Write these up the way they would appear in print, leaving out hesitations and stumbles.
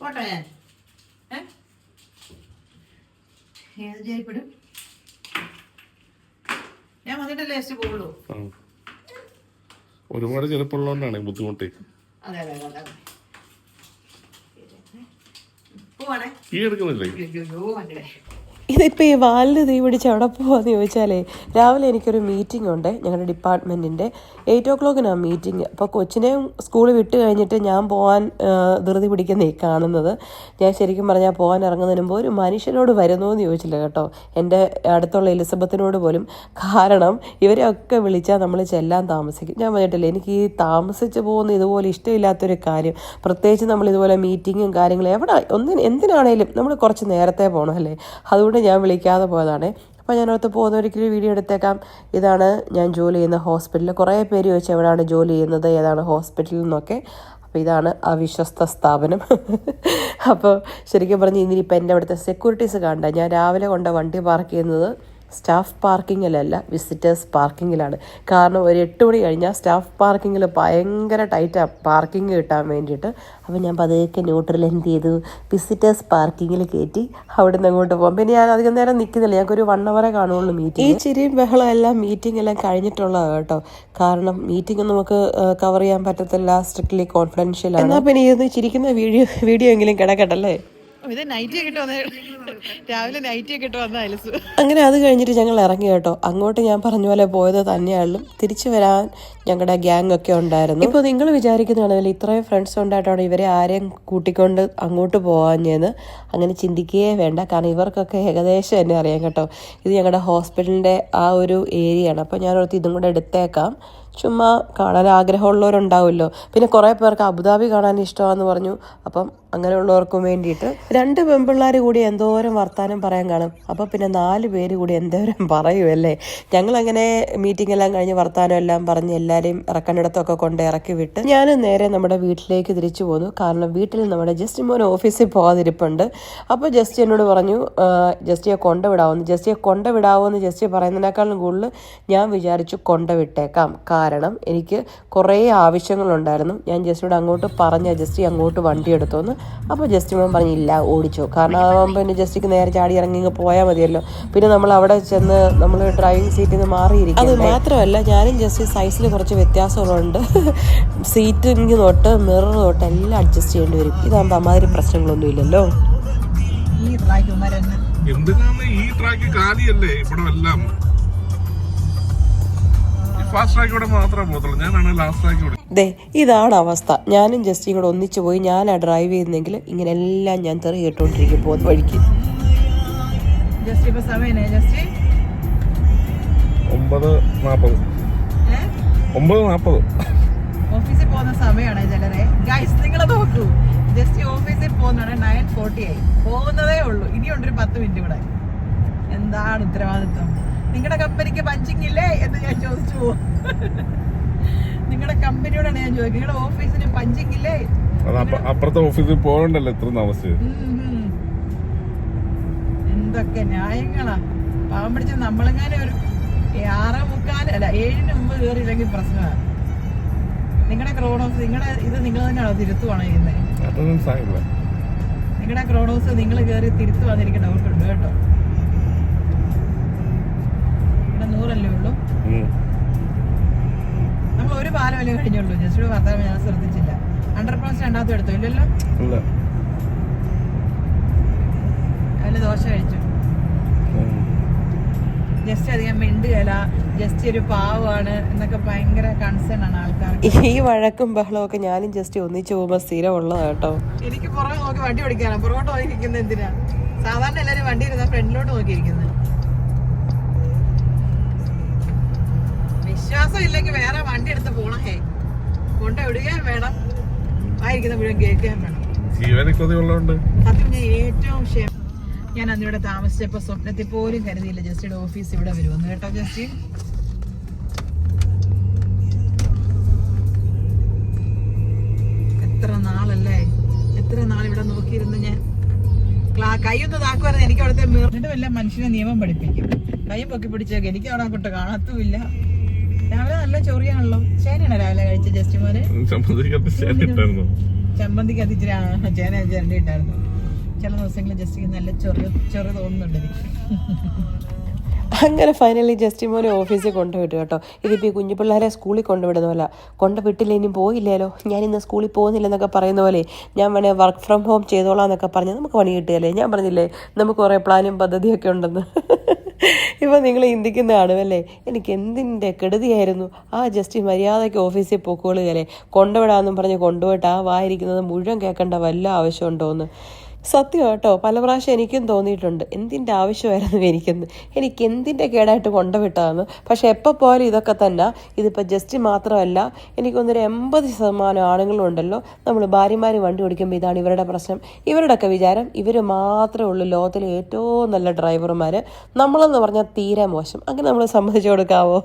പോട്ടെ ഞാൻ ഏത് ജയിപ്പിടും ഞാൻ വന്നിട്ട് ലേസ്റ്റ് പോകുള്ളൂ. ഒരുപാട് ചെറുപ്പമുള്ളതുകൊണ്ടാണ് ബുദ്ധിമുട്ട്. അതെ അതെ അതെ അതെ പോവാണേ ഈ എടുക്കുന്നില്ലേ? വണ്ടേ ഇതിപ്പോൾ ഈ വാലിന് തീ പിടിച്ച് എവിടെ പോകാമെന്ന് ചോദിച്ചാലേ, രാവിലെ എനിക്കൊരു മീറ്റിംഗ് ഉണ്ട് ഞങ്ങളുടെ ഡിപ്പാർട്ട്മെൻറ്റിൻ്റെ. 8 o'clock മീറ്റിംഗ്. അപ്പോൾ കൊച്ചിനെയും സ്കൂളിൽ വിട്ട് കഴിഞ്ഞിട്ട് ഞാൻ പോകാൻ ധൃതി പിടിക്കുന്ന ഈ കാണുന്നത്. ഞാൻ ശരിക്കും പറഞ്ഞാൽ പോകാൻ ഇറങ്ങുന്നതിന് മുമ്പ് ഒരു മനുഷ്യനോട് വരുന്നോ എന്ന് ചോദിച്ചില്ല കേട്ടോ, എൻ്റെ അടുത്തുള്ള എലിസബത്തിനോട് പോലും. കാരണം ഇവരെയൊക്കെ വിളിച്ചാൽ നമ്മൾ ചെല്ലാൻ താമസിക്കും. ഞാൻ പറഞ്ഞിട്ടില്ല, എനിക്ക് ഈ താമസിച്ച് പോകുന്ന ഇതുപോലെ ഇഷ്ടമില്ലാത്തൊരു കാര്യം. പ്രത്യേകിച്ച് നമ്മൾ ഇതുപോലെ മീറ്റിങ്ങും കാര്യങ്ങളും എവിടെ എന്തിനാണേലും നമ്മൾ കുറച്ച് നേരത്തെ പോകണം അല്ലേ. അതുകൊണ്ട് ഞാൻ വിളിക്കാതെ പോയതാണ്. അപ്പോൾ ഞാനകത്ത് പോകുന്നവരിക്കലും വീഡിയോ എടുത്തേക്കാം. ഇതാണ് ഞാൻ ജോലി ചെയ്യുന്ന ഹോസ്പിറ്റൽ. കുറേ പേര് ചോദിച്ചു എവിടെയാണ് ജോലി ചെയ്യുന്നത്, ഏതാണ് ഹോസ്പിറ്റൽ എന്നൊക്കെ. അപ്പോൾ ഇതാണ് അവിശ്വസ്ത സ്ഥാപനം. അപ്പോൾ ശരിക്കും പറഞ്ഞ് ഇന്നിപ്പോൾ എൻ്റെ അവിടുത്തെ സെക്യൂരിറ്റീസ് കണ്ട ഞാൻ രാവിലെ കൊണ്ട് വണ്ടി പാർക്ക് ചെയ്യുന്നത് സ്റ്റാഫ് പാർക്കിങ്ങിലല്ല, വിസിറ്റേഴ്സ് പാർക്കിങ്ങിലാണ്. കാരണം ഒരു 8 മണി കഴിഞ്ഞാൽ സ്റ്റാഫ് പാർക്കിങ്ങിൽ ഭയങ്കര ടൈറ്റാണ് പാർക്കിങ് കിട്ടാൻ വേണ്ടിയിട്ട്. അപ്പോൾ ഞാൻ പതുക്കെ ന്യൂട്രൽ എന്ത് ചെയ്തു, വിസിറ്റേഴ്സ് പാർക്കിങ്ങിൽ കയറ്റി അവിടെ നിന്ന് അങ്ങോട്ട് പോകും. പിന്നെ ഞാൻ അധികം നേരം നിൽക്കുന്നില്ല, ഞങ്ങൾക്കൊരു 1 hour കാണുള്ളൂ മീറ്റിംഗ്. ഈ ചിരിയും ബഹളം എല്ലാം മീറ്റിംഗ് എല്ലാം കഴിഞ്ഞിട്ടുള്ളതാണ് കേട്ടോ. കാരണം മീറ്റിംഗ് നമുക്ക് കവർ ചെയ്യാൻ പറ്റത്തില്ല, സ്ട്രിക്ട്ലി കോൺഫിഡൻഷ്യൽ ആണ്. എന്നാൽ പിന്നെ ഇത് ചിരിക്കുന്ന വീഡിയോ എങ്കിലും കിടക്കട്ടല്ലേ. ഇത് നൈറ്റിയൊക്കെ ഇട്ട് വന്ന രാവിലെ നൈറ്റിയൊക്കെ ഇട്ട് വന്ന അലസു. അങ്ങനെ അത് കഴിഞ്ഞിട്ട് ഞങ്ങൾ ഇറങ്ങി കേട്ടോ. അങ്ങോട്ട് ഞാൻ പറഞ്ഞ പോലെ പോയത് തന്നെയാളും തിരിച്ചു വരാൻ ഞങ്ങളുടെ ഗ്യാങ് ഒക്കെ ഉണ്ടായിരുന്നു. ഇപ്പോൾ നിങ്ങൾ വിചാരിക്കുന്നതാണെങ്കിൽ ഇത്രയും ഫ്രണ്ട്സ് ഉണ്ടായിട്ടാണ് ഇവരെ ആരെയും കൂട്ടിക്കൊണ്ട് അങ്ങോട്ട് പോകാഞ്ഞെന്ന്. അങ്ങനെ ചിന്തിക്കുകയേ വേണ്ട. കാരണം ഇവർക്കൊക്കെ ഏകദേശം എന്നെ അറിയാം കേട്ടോ. ഇത് ഞങ്ങളുടെ ഹോസ്പിറ്റലിൻ്റെ ആ ഒരു ഏരിയയാണ്. അപ്പോൾ ഞാനോർത്ത് ഇതും കൂടെ എടുത്തേക്കാം, ചുമ്മാ കാണാൻ ആഗ്രഹമുള്ളവരുണ്ടാവുമല്ലോ. പിന്നെ കുറേ പേർക്ക് അബുദാബി കാണാൻ ഇഷ്ടമാണെന്ന് പറഞ്ഞു. അപ്പം അങ്ങനെയുള്ളവർക്കും വേണ്ടിയിട്ട് 2 പെൺപിള്ളേർ കൂടി എന്തോരം വർത്താനം പറയാൻ കാണും. അപ്പോൾ പിന്നെ 4 പേര് കൂടി എന്തോരം പറയുമല്ലേ. ഞങ്ങളങ്ങനെ മീറ്റിംഗ് എല്ലാം കഴിഞ്ഞ് വർത്താനം എല്ലാം പറഞ്ഞ് എല്ലാവരെയും ഇറക്കേണ്ടിടത്തൊക്കെ കൊണ്ട് ഇറക്കി വിട്ട് ഞാൻ നേരെ നമ്മുടെ വീട്ടിലേക്ക് തിരിച്ചു പോന്നു. കാരണം വീട്ടിൽ നമ്മുടെ ജസ്റ്റ് മോൻ ഓഫീസിൽ പോകാതിരിപ്പുണ്ട്. അപ്പോൾ ജസ്റ്റ് എന്നോട് പറഞ്ഞു ജസ്റ്റിയെ കൊണ്ടുവിടാവുമെന്ന് ജസ്റ്റ് പറയുന്നതിനേക്കാളും കൂടുതൽ ഞാൻ വിചാരിച്ചു കൊണ്ടുവിട്ടേക്കാം. കാരണം എനിക്ക് കുറേ ആവശ്യങ്ങളുണ്ടായിരുന്നു. ഞാൻ ജസ്റ്റിനോട് അങ്ങോട്ട് പറഞ്ഞ ജസ്റ്റി അങ്ങോട്ട് വണ്ടി എടുത്തോന്ന്. അപ്പോൾ ജസ്റ്റ് മോൻ പറഞ്ഞില്ല ഓടിച്ചോ. കാരണം ആകുമ്പോൾ പിന്നെ ജസ്റ്റിക്ക് നേരെ ചാടി ഇറങ്ങി പോയാൽ മതിയല്ലോ. പിന്നെ നമ്മൾ അവിടെ ചെന്ന് നമ്മൾ ഡ്രൈവിംഗ് സീറ്റിൽ നിന്ന് മാറിയിരിക്കും. അത് മാത്രമല്ല ഞാനും ജസ്റ്റ് സൈസിൽ കുറച്ച് വ്യത്യാസങ്ങളുണ്ട്. സീറ്റിങ് തൊട്ട് മിറർ തൊട്ട് എല്ലാം അഡ്ജസ്റ്റ് ചെയ്യേണ്ടി വരും. ഇതാകുമ്പോൾ അമാതിരി പ്രശ്നങ്ങളൊന്നും ഇല്ലല്ലോ. എന്തിനാണ് ഈ ട്രാക്ക് കാലിയല്ലേ ഇവിടെ എല്ലാം ഫാസ്റ്റ് ട്രാക്കിലൂടെ മാത്രമേ പോകത്തുള്ളൂ. ഞാനാണ് ലാസ്റ്റ് ട്രാക്കിലൂടെ. ദേ ഇതാണ് അവസ്ഥ. ഞാനും ജസ്റ്റിയും കൂടെ ഒന്നിച്ചു പോയി ഞാനാ ഡ്രൈവ് ചെയ്യുന്നെങ്കിൽ ഇങ്ങനെ എല്ലാം ഞാൻ തെറി കേട്ടോണ്ടിരിക്കും പോകുന്ന വഴിക്ക്. 9:40 ഓഫീസിൽ പോകുന്ന സമയമാണ് ചിലരെ. ഗൈസ് നിങ്ങൾ നോക്കൂ, ജസ്റ്റ് ഓഫീസിൽ പോകുന്നതാണ് 9:40 ആയി. പോകുന്നതേ ഉള്ളൂ. ഇനിയുണ്ടൊരു 10 മിനിറ്റ് ഇവിടെ. എന്താണ് ഉത്തരവാദിത്വം? നിങ്ങളുടെ കമ്പനിക്ക് പഞ്ചിങ് ഇല്ലേ എന്ന് ഞാൻ ചോദിച്ചു പോകും. നിങ്ങളുടെ കമ്പനിയോടാണ് ഞാൻ ചോദിക്കുന്നത്, നിങ്ങളുടെ ഓഫീസിന് പഞ്ചിങ് ഇല്ലേ? അപ്പുറത്തെ ഓഫീസിൽ പോകണ്ടല്ലോ ഇത്ര താമസിച്ചത്. എന്തൊക്കെ ന്യായങ്ങളാ. പാവം പിടിച്ച നമ്മളെങ്ങാനും ഒരു 6:45 അല്ല 7-ന് മുമ്പ് കയറിയില്ലെങ്കിൽ പ്രശ്നമാണ്. നിങ്ങളുടെ ക്രോണോസ് നിങ്ങൾ തന്നെയാണോ തിരുത്തുവാണോ ചെയ്യുന്നത്? നിങ്ങളുടെ ക്രോണോസ് നിങ്ങൾ കയറി തിരുത്തു വന്നിരിക്കേണ്ട അവർക്കുണ്ട് കേട്ടോ. ഇവിടെ 100 അല്ലേ ഉള്ളൂ. നമ്മൾ ഒരു പാലമല്ലേ കഴിഞ്ഞുള്ളൂ. ജസ്റ്റ് വർത്തമാനം ഞാൻ ശ്രദ്ധിച്ചില്ല. അണ്ടർപാസ് രണ്ടാമത്തെ എടുത്തോ? ഇല്ലല്ലോ. അതിൽ ദോശ കഴിച്ചു. ജസ്റ്റ് അധികം മിണ്ടുകയല്ല, ജസ്റ്റ് ഒരു പാവമാണ് എന്നൊക്കെ ഭയങ്കര കൺസേൺ ആണ് ആൾക്കാർക്ക്. ഈ വഴക്കും ബഹളവും ഒക്കെ ഞാനും ജസ്റ്റ് ഒന്നിച്ചു പോകുമ്പോൾ സ്ഥിരം ഉള്ളതാണ് കേട്ടോ. എനിക്ക് പുറകെ നോക്കി വണ്ടി ഓടിക്കാനാ. പുറകോട്ട് നോക്കിയിരിക്കുന്നത് എന്തിനാ? സാധാരണ എല്ലാവരും വണ്ടി ഇരുന്ന ഫ്രണ്ടിലോട്ട് നോക്കിയിരിക്കുന്നത്. വിശ്വാസം ഇല്ലെങ്കിൽ വേറെ വണ്ടി എടുത്ത് പോണേ. കൊണ്ട് വിടുകയും വേണം, ആയിരിക്കുന്ന മുഴുവൻ കേൾക്കുകയും വേണം. സത്യം ഞാൻ ഏറ്റവും ഞാൻ അന്നിവിടെ താമസിച്ചപ്പോ സ്വപ്നത്തിൽ പോലും കരുതിയില്ല ജസ്റ്റിയുടെ ഓഫീസ് ഇവിടെ വരുമെന്ന് കേട്ടോ. ജസ്റ്റി എത്ര നാൾ ഇവിടെ നോക്കിയിരുന്നു ഞാൻ. കൈയൊന്ന് താക്കുമായിരുന്നു. എനിക്ക് അവിടുത്തെ എന്നിട്ട് വല്ല മനുഷ്യനെ നിയമം പഠിപ്പിക്കും. കൈ പൊക്കി പിടിച്ചേക്ക്. എനിക്ക് അവിടെ അങ്ങോട്ട് കാണത്തുമില്ല. രാവിലെ നല്ല ചൊറിയാണല്ലോ. ചേനയാണോ രാവിലെ കഴിച്ച ജസ്റ്റ് മോനെ? ചമ്മന്തിക്ക് അത് ഇച്ചിരി ചേന ചേരണ്ടി ഇട്ടായിരുന്നു. ചില ദിവസങ്ങളിൽ ജസ്റ്റ് നല്ല ചെറു തോന്നുന്നുണ്ട് എനിക്ക്. അങ്ങനെ ഫൈനലി ജസ്റ്റ് മോനെ ഓഫീസിൽ കൊണ്ടുവിട്ടു കേട്ടോ. ഇതിപ്പോൾ ഈ കുഞ്ഞു പിള്ളേരെ സ്കൂളിൽ കൊണ്ടുവിടുന്നതല്ല, കൊണ്ടുവിട്ടില്ല ഇനി പോയില്ലല്ലോ, ഞാനിന്ന് സ്കൂളിൽ പോകുന്നില്ലെന്നൊക്കെ പറയുന്ന പോലെ ഞാൻ വേണേ വർക്ക് ഫ്രം ഹോം ചെയ്തോളാം എന്നൊക്കെ പറഞ്ഞ് നമുക്ക് പണി കിട്ടിയല്ലേ. ഞാൻ പറഞ്ഞില്ലേ നമുക്ക് കുറേ പ്ലാനും പദ്ധതിയൊക്കെ ഉണ്ടെന്ന്. ഇപ്പോൾ നിങ്ങൾ ചിന്തിക്കുന്ന കാണുമല്ലേ എനിക്ക് എന്തിൻ്റെ കെടുതിയായിരുന്നു. ജസ്റ്റ് മര്യാദയ്ക്ക് ഓഫീസിൽ പൊക്കോളുകയല്ലേ, കൊണ്ടുവിടാമെന്നും പറഞ്ഞ് കൊണ്ടുപോയിട്ട് വായിരിക്കുന്നത് മുഴുവൻ കേൾക്കേണ്ട വല്ല ആവശ്യമുണ്ടോ എന്ന്. സത്യം കേട്ടോ, പല പ്രാവശ്യം എനിക്കും തോന്നിയിട്ടുണ്ട് എന്തിൻ്റെ ആവശ്യമായിരുന്നു എനിക്ക് എന്തിൻ്റെ കേടായിട്ട് കൊണ്ടുവിട്ടതെന്ന്. പക്ഷേ എപ്പോൾ പോലും ഇതൊക്കെ തന്നെ. ഇതിപ്പോൾ ജസ്റ്റ് മാത്രമല്ല, എനിക്കൊന്നൊരു 80% ആണുങ്ങളുണ്ടല്ലോ നമ്മൾ ഭാര്യമാർ വണ്ടി ഓടിക്കുമ്പോൾ ഇതാണ് ഇവരുടെ പ്രശ്നം. ഇവരുടെയൊക്കെ വിചാരം ഇവർ മാത്രമേ ഉള്ളൂ ലോകത്തിലെ ഏറ്റവും നല്ല ഡ്രൈവർമാർ, നമ്മളെന്ന് പറഞ്ഞാൽ തീരെ മോശം. അങ്ങനെ നമ്മൾ സമ്മതിച്ചു കൊടുക്കാവോ?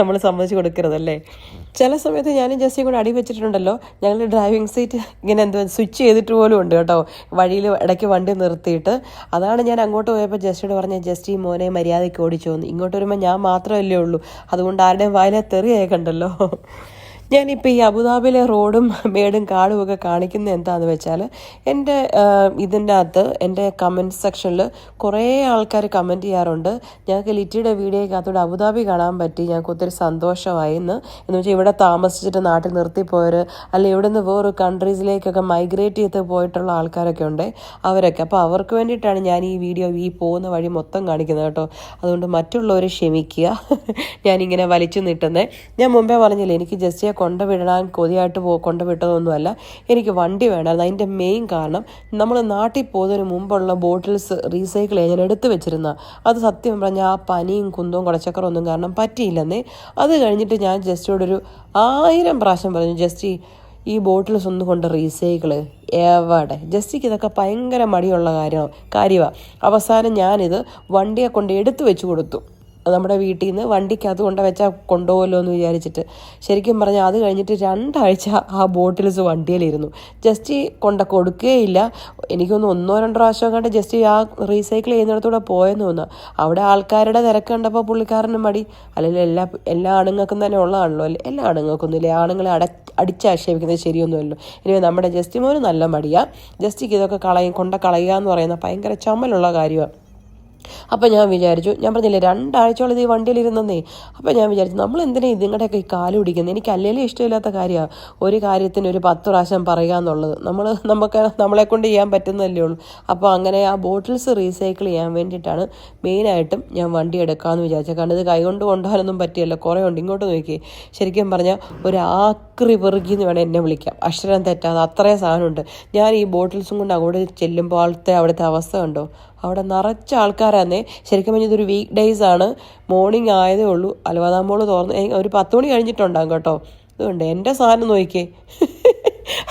നമ്മൾ സമ്മതിച്ചു കൊടുക്കരുതല്ലേ. ചില സമയത്ത് ഞാനും ജസ്റ്റിയും കൂടെ അടി വെച്ചിട്ടുണ്ടല്ലോ. ഞങ്ങൾ ഡ്രൈവിംഗ് സീറ്റ് ഇങ്ങനെ സ്വിച്ച് ചെയ്തിട്ട് പോലും ഉണ്ട് കേട്ടോ. വഴിയിൽ ഇടയ്ക്ക് വണ്ടി നിർത്തിയിട്ട്. അതാണ് ഞാൻ അങ്ങോട്ട് പോയപ്പോൾ ജസ്റ്റിയോട് പറഞ്ഞ ജസ്റ്റ് ഈ മോനെ മര്യാദയ്ക്ക് ഓടിച്ചോന്ന്. ഇങ്ങോട്ട് വരുമ്പോൾ ഞാൻ മാത്രമല്ലേ ഉള്ളൂ, അതുകൊണ്ട് ആരുടെയും വായിലെ തെറി കേൾക്കണ്ടല്ലോ. ഞാനിപ്പോൾ ഈ അബുദാബിയിലെ റോഡും മേടും കാടും ഒക്കെ കാണിക്കുന്നത് എന്താണെന്ന് വെച്ചാൽ എൻ്റെ ഇതിൻ്റെ അകത്ത് എൻ്റെ കമൻറ്റ് സെക്ഷനിൽ കുറേ ആൾക്കാർ കമൻറ്റ് ചെയ്യാറുണ്ട്, ഞങ്ങൾക്ക് ലിറ്റിയുടെ വീഡിയോയ്ക്കകത്തൂടെ അബുദാബി കാണാൻ പറ്റി, ഞങ്ങൾക്ക് ഒത്തിരി സന്തോഷമായി എന്ന് വെച്ചാൽ ഇവിടെ താമസിച്ചിട്ട് നാട്ടിൽ നിർത്തിപ്പോയവർ അല്ലെങ്കിൽ ഇവിടെ നിന്ന് വേറൊരു കൺട്രീസിലേക്കൊക്കെ മൈഗ്രേറ്റ് ചെയ്ത് പോയിട്ടുള്ള ആൾക്കാരൊക്കെ ഉണ്ട് അവരൊക്കെ. അപ്പോൾ അവർക്ക് വേണ്ടിയിട്ടാണ് ഞാൻ ഈ വീഡിയോ ഈ പോകുന്ന വഴി മൊത്തം കാണിക്കുന്നത് കേട്ടോ. അതുകൊണ്ട് മറ്റുള്ളവർ ക്ഷമിക്കുക, ഞാനിങ്ങനെ വലിച്ചു നീട്ടുന്നത്. ഞാൻ മുമ്പേ പറഞ്ഞില്ലേ എനിക്ക് ജസ്റ്റ് കൊണ്ടുവിടാൻ കൊതിയായിട്ട് കൊണ്ടുവിട്ടതൊന്നുമല്ല, എനിക്ക് വണ്ടി വേണമായിരുന്നു. അതിൻ്റെ മെയിൻ കാരണം നമ്മൾ നാട്ടിൽ പോകുന്നതിന് മുമ്പുള്ള ബോട്ടിൽസ് റീസൈക്കിൾ ചെയ്യാൻ ഞാൻ എടുത്തു വെച്ചിരുന്ന അത് സത്യം പറഞ്ഞാൽ ആ പനിയും കുന്തവും കുടച്ചക്കറൊന്നും കാരണം പറ്റിയില്ലെന്നേ. അത് കഴിഞ്ഞിട്ട് ഞാൻ ജസ്റ്റോടൊരു 1000 പ്രാവശ്യം പറഞ്ഞു, ജസ്റ്റ് ഈ ബോട്ടിൽസ് ഒന്നും കൊണ്ട് റീസൈക്കിൾ എവിടെ. ജസ്റ്റിക്ക് ഇതൊക്കെ ഭയങ്കര മടിയുള്ള കാര്യമാണ്. അവസാനം ഞാനിത് വണ്ടിയെ കൊണ്ട് എടുത്തു വെച്ച് കൊടുത്തു. നമ്മുടെ വീട്ടിൽ നിന്ന് വണ്ടിക്കകത്ത് കൊണ്ട് വെച്ചാൽ കൊണ്ടുപോകുമല്ലോ എന്ന് വിചാരിച്ചിട്ട്. ശരിക്കും പറഞ്ഞാൽ അത് കഴിഞ്ഞിട്ട് 2 ആഴ്ച ആ ബോട്ടിൽസ് വണ്ടിയിലിരുന്നു. ജസ്റ്റ് കൊടുക്കുകയില്ല. എനിക്കൊന്ന് 1-2 പ്രാവശ്യം കണ്ട് ജസ്റ്റ് ആ റീസൈക്കിൾ ചെയ്യുന്നിടത്തൂടെ പോയെന്ന് തോന്നുന്നു. അവിടെ ആൾക്കാരുടെ തിരക്ക് കണ്ടപ്പോൾ പുള്ളിക്കാരനും മടി. അല്ലെങ്കിൽ എല്ലാ ആണുങ്ങൾക്കും തന്നെ ഉള്ളതാണല്ലോ അല്ലേ, എല്ലാ ആണുങ്ങൾക്കൊന്നും ഇല്ലേ, ആണുങ്ങളെ അടിച്ചാക്ഷേപിക്കുന്നത് ശരിയൊന്നുമല്ലോ. ഇനി നമ്മുടെ ജസ്റ്റ് മോന് നല്ല മടിയാണ്. ജസ്റ്റിക്ക് ഇതൊക്കെ കളയുക എന്ന് പറയുന്ന ഭയങ്കര ചമ്മലുള്ള കാര്യമാണ്. അപ്പം ഞാൻ പറഞ്ഞില്ലേ 2 ആഴ്ചയോളം ഇത് ഈ വണ്ടിയിലിരുന്നേ. അപ്പം ഞാൻ വിചാരിച്ചു നമ്മൾ എന്തിനാ ഇതിങ്ങളുടെയൊക്കെ ഈ കാല് പിടിക്കുന്നത്. എനിക്ക് അല്ലെങ്കിലും ഇഷ്ടമില്ലാത്ത കാര്യമാണ് ഒരു കാര്യത്തിന് ഒരു 10 പ്രാവശ്യം പറയുക എന്നുള്ളത്. നമ്മളെ കൊണ്ട് ചെയ്യാൻ പറ്റുന്നതല്ലേ ഉള്ളൂ. അപ്പോൾ അങ്ങനെ ആ ബോട്ടിൽസ് റീസൈക്കിൾ ചെയ്യാൻ വേണ്ടിയിട്ടാണ് മെയിനായിട്ടും ഞാൻ വണ്ടി എടുക്കാമെന്ന് വിചാരിച്ചത്. കാരണം ഇത് കൈകൊണ്ട് കൊണ്ടുപോകാനൊന്നും പറ്റിയല്ലോ, കുറേ ഉണ്ട്. ഇങ്ങോട്ട് നോക്കി, ശരിക്കും പറഞ്ഞാൽ ഒരു ആക്രി പെറുക്കി എന്ന് വേണം എന്നെ വിളിക്കാം, അക്ഷരം തെറ്റാതെ അത്രയും സാധനമുണ്ട്. ഞാൻ ഈ ബോട്ടിൽസും കൊണ്ട് അങ്ങോട്ട് ചെല്ലുമ്പോൾ അവിടുത്തെ അവസ്ഥ കണ്ടോ, അവിടെ നിറച്ച ആൾക്കാരാന്നേ. ശരിക്കും പറഞ്ഞാൽ ഇതൊരു വീക്ക് ഡേയ്സ് ആണ്, മോർണിംഗ് ആയതേ ഉള്ളൂ. അലുവാദാമോള് ഒരു 10 മണി കഴിഞ്ഞിട്ടുണ്ടാകും കേട്ടോ. ഇതുകൊണ്ട് എൻ്റെ സാധനം നോക്കിക്കേ,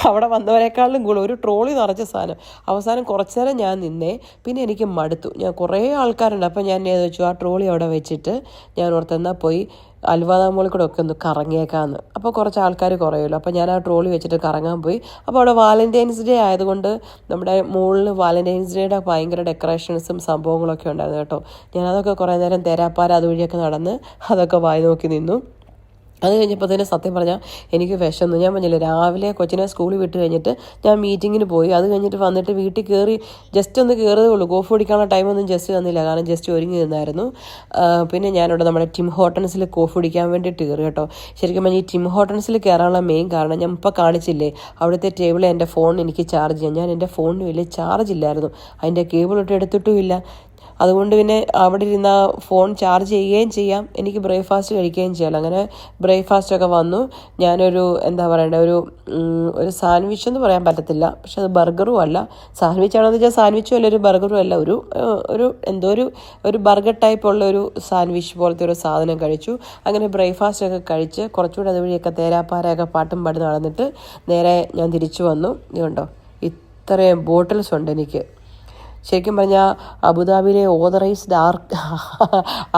അവിടെ വന്നവരെക്കാളും കൂടുതൽ ഒരു ട്രോളി നിറച്ച സാധനം. അവസാനം കുറച്ച് നേരം ഞാൻ നിന്നേ, പിന്നെ എനിക്ക് മടുത്തു. ഞാൻ കുറേ ആൾക്കാരുണ്ട്. അപ്പം ഞാൻ വെച്ചു ആ ട്രോളി അവിടെ വെച്ചിട്ട് ഞാൻ ഓർത്തെന്നാൽ പോയി അൽവാദാമോളിൽ കൂടെ ഒക്കെ ഒന്ന് കറങ്ങിയേക്കാമെന്ന്. അപ്പോൾ കുറച്ച് ആൾക്കാർ കുറയുമല്ലോ. അപ്പോൾ ഞാൻ ആ ട്രോളി വെച്ചിട്ട് കറങ്ങാൻ പോയി. അപ്പോൾ അവിടെ വാലന്റൈൻസ് ഡേ ആയതുകൊണ്ട് നമ്മുടെ മുകളിൽ വാലന്റൈൻസ് ഡേയുടെ ഭയങ്കര ഡെക്കറേഷൻസും സംഭവങ്ങളൊക്കെ ഉണ്ടായിരുന്നു കേട്ടോ. ഞാനതൊക്കെ കുറേ നേരം തേരാപ്പാര അതുവഴിയൊക്കെ നടന്ന് അതൊക്കെ വായി നോക്കി നിന്നു. അത് കഴിഞ്ഞപ്പോൾ തന്നെ സത്യം പറഞ്ഞാൽ എനിക്ക് വിശന്നു. ഞാൻ പറഞ്ഞില്ലേ രാവിലെ കൊച്ചിനെ സ്കൂളിൽ വിട്ട് കഴിഞ്ഞിട്ട് ഞാൻ മീറ്റിങ്ങിന് പോയി. അത് കഴിഞ്ഞിട്ട് വന്നിട്ട് വീട്ടിൽ കയറി ജസ്റ്റ് ഒന്ന് കയറിയതേ ഉള്ളൂ. കോഫി കുടിക്കാനുള്ള ടൈമൊന്നും ജസ്റ്റ് തന്നില്ല, കാരണം ജസ്റ്റ് ഒരുങ്ങി നിന്നായിരുന്നു. പിന്നെ ഞാനിവിടെ നമ്മുടെ ടിം ഹോട്ടൻസിൽ കോഫി കുടിക്കാൻ വേണ്ടിയിട്ട് കയറി കേട്ടോ. ശരിക്കും പറഞ്ഞാൽ ഈ ടിം ഹോട്ടൻസിൽ കയറാനുള്ള മെയിൻ കാരണം ഞാൻ ഇപ്പോൾ കാണിച്ചില്ലേ, അവിടുത്തെ ടേബിളിൽ എൻ്റെ ഫോൺ എനിക്ക് ചാർജ് ചെയ്യാം. ഞാൻ എൻ്റെ ഫോണിന് വലിയ ചാർജ് ഇല്ലായിരുന്നു, അതിൻ്റെ കേബിൾ ഇട്ട് എടുത്തിട്ടുമില്ല. അതുകൊണ്ട് പിന്നെ അവിടെ ഇരുന്ന ഫോൺ ചാർജ് ചെയ്യുകയും ചെയ്യാം, എനിക്ക് ബ്രേക്ക്ഫാസ്റ്റ് കഴിക്കുകയും ചെയ്യാമല്ലോ. അങ്ങനെ ബ്രേക്ക്ഫാസ്റ്റൊക്കെ വന്നു. ഞാനൊരു ഒരു സാൻഡ്വിച്ച് എന്ന് പറയാൻ പറ്റത്തില്ല, പക്ഷെ അത് ബർഗറും അല്ല. സാൻഡ്വിച്ച് ആണെന്ന് വെച്ചാൽ സാൻഡ്വിച്ചും അല്ല, ഒരു ബർഗറും അല്ല, ഒരു ബർഗർ ടൈപ്പ് ഉള്ള ഒരു സാൻഡ്വിച്ച് പോലത്തെ ഒരു സാധനം കഴിച്ചു. അങ്ങനെ ബ്രേക്ക്ഫാസ്റ്റൊക്കെ കഴിച്ച് കുറച്ചുകൂടി അതുവഴിയൊക്കെ തേരാപ്പാരയൊക്കെ പാട്ടും പാടി നടന്നിട്ട് നേരെ ഞാൻ തിരിച്ചു വന്നു. ഇതുകൊണ്ടോ ഇത്രയും ബോട്ടിൽസ് ഉണ്ട് എനിക്ക്. ശരിക്കും പറഞ്ഞാൽ അബുദാബിയിലെ ഓതറൈസ്ഡ്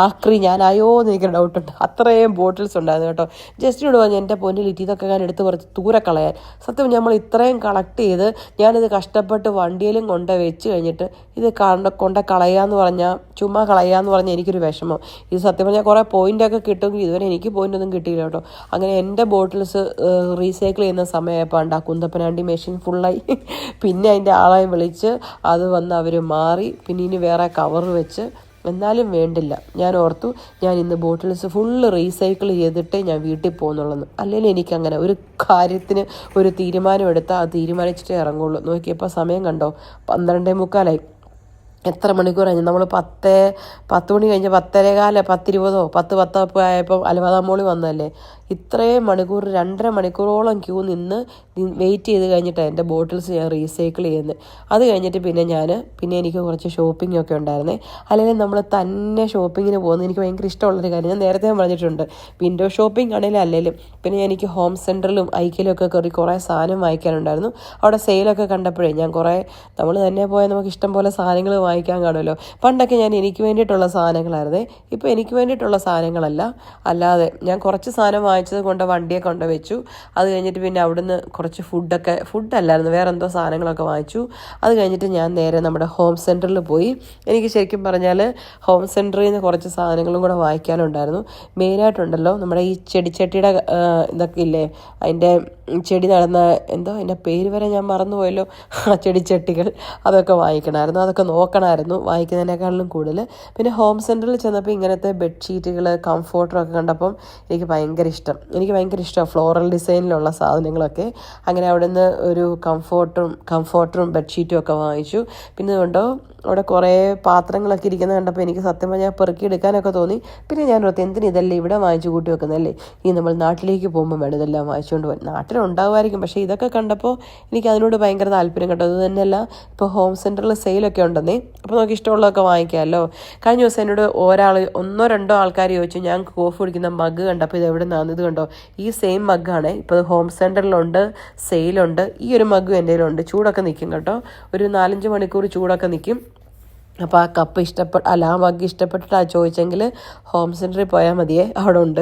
ആക്രി ഞാനായോ എന്ന് എനിക്ക് ഡൗട്ടുണ്ട്. അത്രയും ബോട്ടിൽസ് ഉണ്ടായിരുന്നു കേട്ടോ. ജസ്റ്റിനോട് പറഞ്ഞു എൻ്റെ പൊന്നിലിറ്റി ഇതൊക്കെ ഞാൻ എടുത്ത് കുറച്ച് ദൂരെ കളയാൻ. സത്യം നമ്മൾ ഇത്രയും കളക്ട് ചെയ്ത് ഞാനിത് കഷ്ടപ്പെട്ട് വണ്ടിയിലും കൊണ്ട് വെച്ച് കഴിഞ്ഞിട്ട് ഇത് കൊണ്ട് കളയാന്ന് പറഞ്ഞാൽ ചുമ്മാ കളയാന്ന് പറഞ്ഞാൽ എനിക്കൊരു വിഷമം. ഇത് സത്യം പറഞ്ഞാൽ കുറേ പോയിൻ്റൊക്കെ കിട്ടുമെങ്കിൽ ഇതുവരെ എനിക്ക് പോയിൻ്റൊന്നും കിട്ടിയില്ല കേട്ടോ. അങ്ങനെ എൻ്റെ ബോട്ടിൽസ് റീസൈക്കിൾ ചെയ്യുന്ന സമയമായപ്പോൾ ആ കുന്തപ്പനാണ്ടി മെഷീൻ ഫുള്ളായി. പിന്നെ അതിൻ്റെ ആളെ വിളിച്ച് അത് വന്ന് അവർ മാറി. പിന്നെ ഇനി വേറെ കവർ വെച്ച് എന്നാലും വേണ്ടില്ല. ഞാൻ ഓർത്തു ഞാൻ ഇന്ന് ബോട്ടിൽസ് ഫുള്ള് റീസൈക്കിൾ ചെയ്തിട്ടേ ഞാൻ വീട്ടിൽ പോകുന്നുള്ളൂ. അല്ലെങ്കിൽ എനിക്കങ്ങനെ ഒരു കാര്യത്തിന് ഒരു തീരുമാനം എടുത്താൽ അത് തീരുമാനിച്ചിട്ടേ ഇറങ്ങുള്ളൂ. നോക്കിയപ്പോൾ സമയം കണ്ടോ, 12:45. എത്ര മണിക്കൂറായി? നമ്മൾ 10 മണി കഴിഞ്ഞ് 10:15, 10:20, 10:10 ആയപ്പോൾ അലവാദാമോളി വന്നതല്ലേ. ഇത്രയും മണിക്കൂർ 2.5 മണിക്കൂറോളം ക്യൂ നിന്ന് വെയിറ്റ് ചെയ്ത് കഴിഞ്ഞിട്ടാണ് എൻ്റെ ബോട്ടിൽസ് ഞാൻ റീസൈക്കിൾ ചെയ്യുന്നത്. അത് കഴിഞ്ഞിട്ട് പിന്നെ എനിക്ക് കുറച്ച് ഷോപ്പിംഗ് ഒക്കെ ഉണ്ടായിരുന്നേ. അല്ലെങ്കിൽ നമ്മൾ തന്നെ ഷോപ്പിങ്ങിന് പോകുന്നത് എനിക്ക് ഭയങ്കര ഇഷ്ടമുള്ളൊരു കാര്യം. ഞാൻ നേരത്തെ പറഞ്ഞിട്ടുണ്ട്, വിൻഡോ ഷോപ്പിംഗ് ആണെങ്കിലും അല്ലെങ്കിലും. പിന്നെ എനിക്ക് ഹോം സെൻറ്ററിലും ഐക്കിലും ഒക്കെ കയറി കുറേ സാധനം വാങ്ങിക്കാനുണ്ടായിരുന്നു. അവിടെ സെയിലൊക്കെ കണ്ടപ്പോഴേ ഞാൻ നമ്മൾ തന്നെ പോയാൽ നമുക്ക് ഇഷ്ടം പോലെ സാധനങ്ങൾ വാങ്ങിക്കാൻ കാണുമല്ലോ. പണ്ടൊക്കെ ഞാൻ എനിക്ക് വേണ്ടിയിട്ടുള്ള സാധനങ്ങളായിരുന്നേ. ഇപ്പോൾ എനിക്ക് വേണ്ടിയിട്ടുള്ള സാധനങ്ങളല്ല, അല്ലാതെ ഞാൻ കുറച്ച് സാധനം വാങ്ങിച്ചത് കൊണ്ട് വണ്ടിയെ കൊണ്ട് വെച്ചു. അത് കഴിഞ്ഞിട്ട് പിന്നെ അവിടുന്ന് കുറച്ച് ഫുഡല്ലായിരുന്നു വേറെ എന്തോ സാധനങ്ങളൊക്കെ വാങ്ങിച്ചു. അത് കഴിഞ്ഞിട്ട് ഞാൻ നേരെ നമ്മുടെ ഹോം സെൻറ്ററിൽ പോയി. എനിക്ക് ശരിക്കും പറഞ്ഞാൽ ഹോം സെൻറ്ററിൽ നിന്ന് കുറച്ച് സാധനങ്ങളും കൂടെ വാങ്ങിക്കാനുണ്ടായിരുന്നു. മെയിനായിട്ടുണ്ടല്ലോ നമ്മുടെ ഈ ചെടിച്ചട്ടിയുടെ ഇതൊക്കെ ഇല്ലേ, അതിൻ്റെ ചെടി നടന്ന എന്തോ അതിൻ്റെ പേര് വരെ ഞാൻ മറന്നുപോയല്ലോ, ചെടിച്ചട്ടികൾ അതൊക്കെ വാങ്ങിക്കണമായിരുന്നു. അതൊക്കെ നോക്കണമായിരുന്നു വാങ്ങിക്കുന്നതിനേക്കാളും കൂടുതൽ. പിന്നെ ഹോം സെൻറ്ററിൽ ചെന്നപ്പോൾ ഇങ്ങനത്തെ ബെഡ്ഷീറ്റുകൾ കംഫോർട്ടറൊക്കെ കണ്ടപ്പം എനിക്ക് ഭയങ്കര ഇഷ്ടമാണ് ഫ്ലോറൽ ഡിസൈനിലുള്ള സാധനങ്ങളൊക്കെ. അങ്ങനെ അവിടെ നിന്ന് ഒരു കംഫോർട്ടറും ബെഡ്ഷീറ്റും ഒക്കെ വാങ്ങിച്ചു. പിന്നെ കണ്ടോ അവിടെ കുറേ പാത്രങ്ങളൊക്കെ ഇരിക്കുന്നത് കണ്ടപ്പോൾ എനിക്ക് സത്യം പറഞ്ഞാൽ പെറുക്കി എടുക്കാനൊക്കെ തോന്നി. പിന്നെ ഞാൻ ഓർത്ത് എന്തിന് ഇതെല്ലാം ഇവിടെ വാങ്ങിച്ചു കൂട്ടി വെക്കുന്നതല്ലേ, ഈ നമ്മൾ നാട്ടിലേക്ക് പോകുമ്പോൾ വേണം ഇതെല്ലാം വാങ്ങിച്ചുകൊണ്ട് പോകാൻ. നാട്ടിലുണ്ടാകുമായിരിക്കും, പക്ഷേ ഇതൊക്കെ കണ്ടപ്പോൾ എനിക്ക് അതിനോട് ഭയങ്കര താല്പര്യം കേട്ടോ. അത് തന്നെയല്ല ഇപ്പോൾ ഹോം സെൻറ്ററിൽ സെയിലൊക്കെ ഉണ്ടെന്നേ, അപ്പോൾ നമുക്ക് ഇഷ്ടമുള്ളതൊക്കെ വാങ്ങിക്കാമല്ലോ. കഴിഞ്ഞ ദിവസം എന്നോട് 1-2 ആൾക്കാർ ചോദിച്ചു, ഞാൻ കോഫി കുടിക്കുന്ന മഗ് കണ്ടപ്പോൾ ഇത് എവിടെ നിന്നാണ്. ഇത് കണ്ടോ, ഈ സെയിം മഗ്ഗാണ് ഇപ്പോൾ ഹോം സെൻറ്ററിലുണ്ട്, സെയിലുണ്ട്. ഈ ഒരു മഗ്ഗും എൻ്റെ കയ്യിലുണ്ട്. ചൂടൊക്കെ നിൽക്കും കേട്ടോ, ഒരു 4-5 മണിക്കൂർ ചൂടൊക്കെ നിൽക്കും. അപ്പോൾ ആ കപ്പ് ആ മഗ് ഇഷ്ടപ്പെട്ടിട്ടാണ് ചോദിച്ചെങ്കിൽ ഹോം സെൻറ്ററിൽ പോയാൽ മതിയേ, അവിടെ ഉണ്ട്.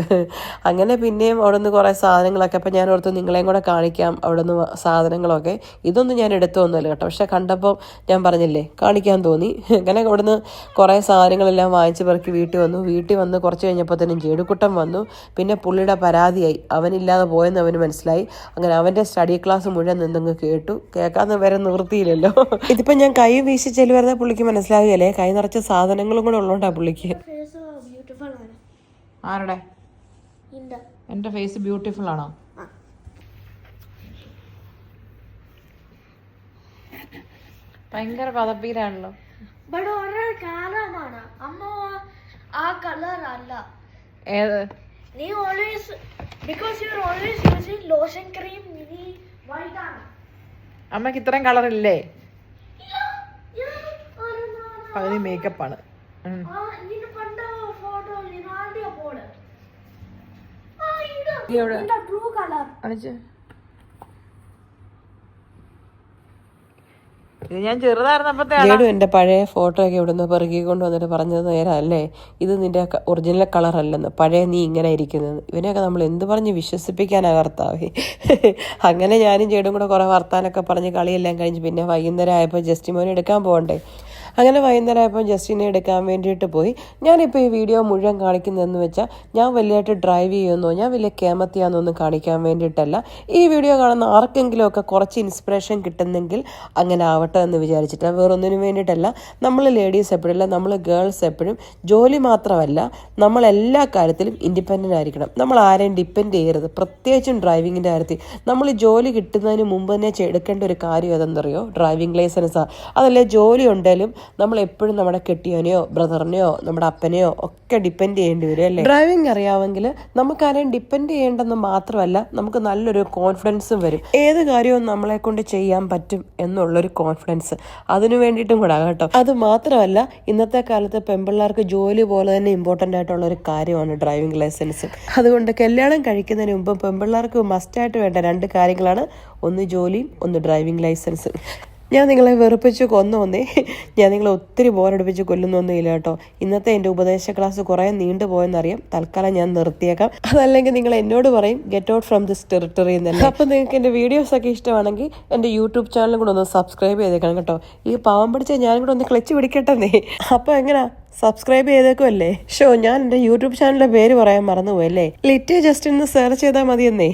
അങ്ങനെ പിന്നെയും അവിടെ നിന്ന് കുറേ സാധനങ്ങളൊക്കെ. അപ്പോൾ ഞാൻ ഓർത്ത് നിങ്ങളെയും കൂടെ കാണിക്കാം അവിടെ നിന്ന് സാധനങ്ങളൊക്കെ. ഇതൊന്നും ഞാൻ എടുത്തൊന്നുമല്ല കേട്ടോ, പക്ഷെ കണ്ടപ്പോൾ ഞാൻ പറഞ്ഞില്ലേ കാണിക്കാൻ തോന്നി. അങ്ങനെ അവിടെ നിന്ന് കുറേ സാധനങ്ങളെല്ലാം വാങ്ങിച്ച് പെറുക്കി വീട്ടിൽ വന്ന് കുറച്ച് കഴിഞ്ഞപ്പോഴത്തേനും ജേടുക്കുട്ടൻ വന്നു. പിന്നെ പുള്ളിയുടെ പരാതിയായി, അവനില്ലാതെ പോയെന്ന് അവന് മനസ്സിലായി. അങ്ങനെ അവൻ്റെ സ്റ്റഡി ക്ലാസ് മുഴുവൻ നിന്നങ്ങ് കേൾക്കാമെന്ന് വരെ നിവൃത്തിയില്ലല്ലോ. ഇതിപ്പോൾ ഞാൻ കൈ വീശി ചെല്ലുവരുന്ന പുള്ളിക്ക് മനസ്സിലായി ല്ലേ, കൈ നിറച്ച സാധനങ്ങളും കൂടെ ഉള്ളോണ്ടാ പുള്ളിക്ക്. ആരുടെ? എന്റെ ഫേസ് ബ്യൂട്ടിഫുൾ ആണോ? ഭയങ്കര പതപ്പീരാണല്ലോ. ഏത്? അമ്മക്ക് ഇത്രയും കളർ ഇല്ലേ? പകുതി മേക്കപ്പാണ്. ഇത് ഞാൻ ചെറുതായിരുന്നപ്പോഴത്തേക്കും എൻ്റെ പഴയ ഫോട്ടോ ഒക്കെ ഇവിടെ നിന്ന് പെറുക്കിക്കൊണ്ട് വന്നിട്ട് പറഞ്ഞത് നേരല്ലേ, ഇത് നിന്റെ ഒറിജിനൽ കളർ അല്ലെന്ന്, പഴയ നീ ഇങ്ങനെ ഇരിക്കുന്നത്. ഇവനെയൊക്കെ നമ്മൾ എന്ത് പറഞ്ഞ് വിശ്വസിപ്പിക്കാനാ കർത്താവേ. അങ്ങനെ ഞാനും ചേടും കൂടെ കുറേ വർത്താനൊക്കെ പറഞ്ഞ് കളിയെല്ലാം കഴിഞ്ഞ് പിന്നെ വൈകുന്നേരം ആയപ്പോൾ ജസ്റ്റിമോനെ എടുക്കാൻ പോകണ്ടേ. അങ്ങനെ വൈകുന്നേരം ആയപ്പോൾ ജസ്റ്റിനെ എടുക്കാൻ വേണ്ടിയിട്ട് പോയി. ഞാനിപ്പോൾ ഈ വീഡിയോ മുഴുവൻ കാണിക്കുന്നതെന്ന് വെച്ചാൽ ഞാൻ വലിയതായിട്ട് ഡ്രൈവ് ചെയ്യുമെന്നോ ഞാൻ വലിയ കേമത്തിയാണെന്നൊന്നും കാണിക്കാൻ വേണ്ടിയിട്ടല്ല. ഈ വീഡിയോ കാണുന്ന ആർക്കെങ്കിലുമൊക്കെ കുറച്ച് ഇൻസ്പിറേഷൻ കിട്ടുന്നെങ്കിൽ അങ്ങനെ ആവട്ടെ എന്ന് വിചാരിച്ചിട്ട്, വേറൊന്നിനും വേണ്ടിയിട്ടല്ല. നമ്മൾ ലേഡീസ് എപ്പോഴല്ല, നമ്മൾ ഗേൾസ് എപ്പോഴും ജോലി മാത്രമല്ല നമ്മളെല്ലാ കാര്യത്തിലും ഇൻഡിപെൻഡൻ്റ് ആയിരിക്കണം. നമ്മൾ ആരെയും ഡിപ്പെൻഡ് ചെയ്യരുത്, പ്രത്യേകിച്ചും ഡ്രൈവിങ്ങിൻ്റെ കാര്യത്തിൽ. നമ്മൾ ജോലി കിട്ടുന്നതിന് മുമ്പ് തന്നെ എടുക്കേണ്ട ഒരു കാര്യം ഏതെന്നറിയോ? ഡ്രൈവിംഗ് ലൈസൻസാണ്. അതല്ലേ ജോലി ഉണ്ടെങ്കിലും നമ്മൾ എപ്പോഴും നമ്മുടെ കെട്ടിയോനെയോ ബ്രദറിനെയോ നമ്മുടെ അപ്പനെയോ ഒക്കെ ഡിപ്പെൻഡ് ചെയ്യേണ്ടി വരും അല്ലേ. ഡ്രൈവിംഗ് അറിയാമെങ്കിൽ നമുക്ക് ആരെയും ഡിപ്പെൻഡ് ചെയ്യേണ്ടെന്ന് മാത്രമല്ല, നമുക്ക് നല്ലൊരു കോൺഫിഡൻസും വരും. ഏത് കാര്യവും നമ്മളെ കൊണ്ട് ചെയ്യാൻ പറ്റും എന്നുള്ളൊരു കോൺഫിഡൻസ് അതിനു വേണ്ടിയിട്ടും കൂടെ കേട്ടോ. അത് മാത്രമല്ല, ഇന്നത്തെ കാലത്ത് പെൺപിള്ളേർക്ക് ജോലി പോലെ തന്നെ ഇമ്പോർട്ടൻ്റ് ആയിട്ടുള്ള ഒരു കാര്യമാണ് ഡ്രൈവിംഗ് ലൈസൻസ്. അതുകൊണ്ട് കല്യാണം കഴിക്കുന്നതിന് മുമ്പ് പെൺപിള്ളേർക്ക് മസ്റ്റായിട്ട് വേണ്ട 2 കാര്യങ്ങളാണ്, ഒന്ന് ജോലിയും ഒന്ന് ഡ്രൈവിംഗ് ലൈസൻസ്. ഞാൻ നിങ്ങളെ വെറുപ്പിച്ച് കൊന്നൊന്നേ, ഞാൻ നിങ്ങളെ ഒത്തിരി ബോറടിപ്പിച്ച് കൊല്ലുന്നൊന്നുമില്ല കേട്ടോ. ഇന്നത്തെ എൻ്റെ ഉപദേശ ക്ലാസ് കുറേ നീണ്ടുപോയെന്നറിയാം. തൽക്കാലം ഞാൻ നിർത്തിയേക്കാം. അതല്ലെങ്കിൽ നിങ്ങൾ എന്നോട് പറയും get out from this territory എന്നല്ലേ. അപ്പം നിങ്ങൾക്ക് എൻ്റെ വീഡിയോസൊക്കെ ഇഷ്ടമാണെങ്കിൽ എൻ്റെ യൂട്യൂബ് ചാനലും കൂടെ ഒന്ന് സബ്സ്ക്രൈബ് ചെയ്തേക്കണം കേട്ടോ. ഈ പാവം പിടിച്ച ഞാനും കൂടെ ഒന്ന് ക്ലച്ച് പിടിക്കട്ടെന്നേ. അപ്പോൾ എങ്ങനെയാ, സബ്സ്ക്രൈബ് ചെയ്തേക്കുമല്ലേ? ഞാൻ എൻ്റെ യൂട്യൂബ് ചാനലിൻ്റെ പേര് പറയാൻ മറന്നുപോയല്ലേ. ലിറ്റ് ജസ്റ്റ് ഒന്ന് സെർച്ച് ചെയ്താൽ മതിയെന്നേ.